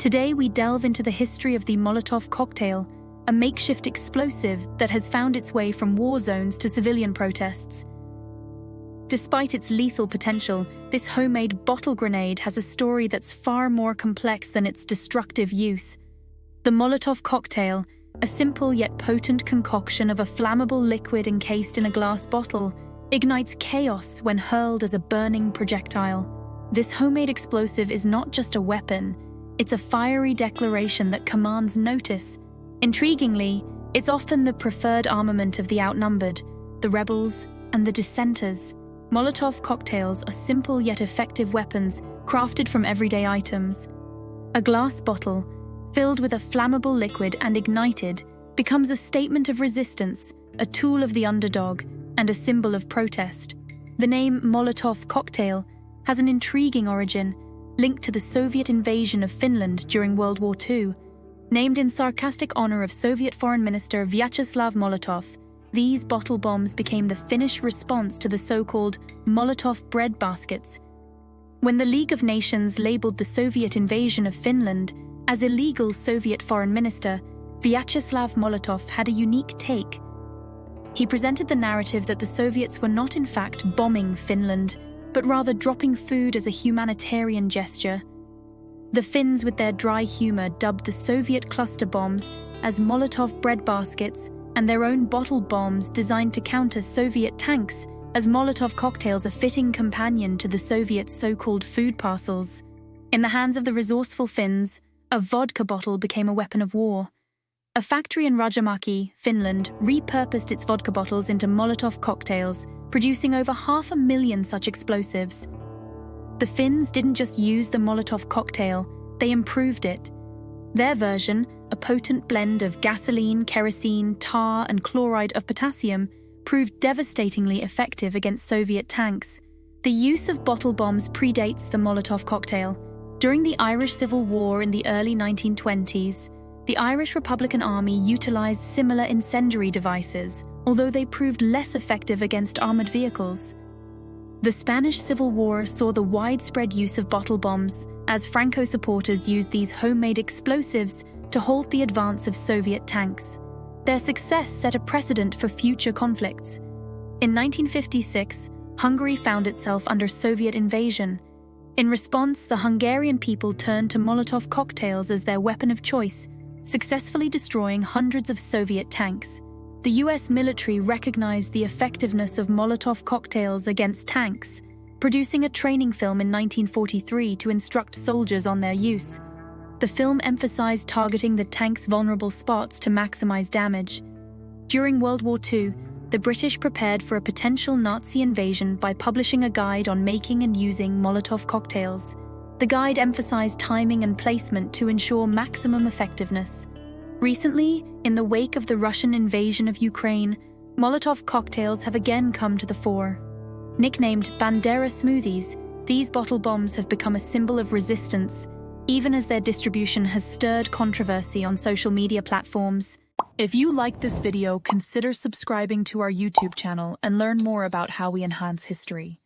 Today we delve into the history of the Molotov cocktail, a makeshift explosive that has found its way from war zones to civilian protests. Despite its lethal potential, this homemade bottle grenade has a story that's far more complex than its destructive use. The Molotov cocktail, a simple yet potent concoction of a flammable liquid encased in a glass bottle, ignites chaos when hurled as a burning projectile. This homemade explosive is not just a weapon, it's a fiery declaration that commands notice. Intriguingly, it's often the preferred armament of the outnumbered, the rebels, and the dissenters. Molotov cocktails are simple yet effective weapons crafted from everyday items. A glass bottle, filled with a flammable liquid and ignited, becomes a statement of resistance, a tool of the underdog, and a symbol of protest. The name Molotov cocktail has an intriguing origin, linked to the Soviet invasion of Finland during World War II. Named in sarcastic honor of Soviet Foreign Minister Vyacheslav Molotov, these bottle bombs became the Finnish response to the so-called Molotov bread baskets. When the League of Nations labeled the Soviet invasion of Finland as illegal, Soviet Foreign Minister Vyacheslav Molotov had a unique take. He presented the narrative that the Soviets were not in fact bombing Finland, but rather dropping food as a humanitarian gesture. The Finns, with their dry humor, dubbed the Soviet cluster bombs as Molotov bread baskets, and their own bottle bombs designed to counter Soviet tanks as Molotov cocktails, a fitting companion to the Soviets' so-called food parcels. In the hands of the resourceful Finns, a vodka bottle became a weapon of war. A factory in Rajamäki, Finland, repurposed its vodka bottles into Molotov cocktails, producing over 500,000 such explosives. The Finns didn't just use the Molotov cocktail, they improved it. Their version, a potent blend of gasoline, kerosene, tar, and chloride of potassium, proved devastatingly effective against Soviet tanks. The use of bottle bombs predates the Molotov cocktail. During the Irish Civil War in the early 1920s, the Irish Republican Army utilized similar incendiary devices, although they proved less effective against armored vehicles. The Spanish Civil War saw the widespread use of bottle bombs, as Franco supporters used these homemade explosives to halt the advance of Soviet tanks. Their success set a precedent for future conflicts. In 1956, Hungary found itself under Soviet invasion. In response, the Hungarian people turned to Molotov cocktails as their weapon of choice, successfully destroying hundreds of Soviet tanks. The US military recognized the effectiveness of Molotov cocktails against tanks, producing a training film in 1943 to instruct soldiers on their use. The film emphasized targeting the tank's vulnerable spots to maximize damage. During World War II, the British prepared for a potential Nazi invasion by publishing a guide on making and using Molotov cocktails. The guide emphasized timing and placement to ensure maximum effectiveness. Recently, in the wake of the Russian invasion of Ukraine, Molotov cocktails have again come to the fore. Nicknamed Bandera smoothies, these bottle bombs have become a symbol of resistance, even as their distribution has stirred controversy on social media platforms. If you like this video, consider subscribing to our YouTube channel and learn more about how we enhance history.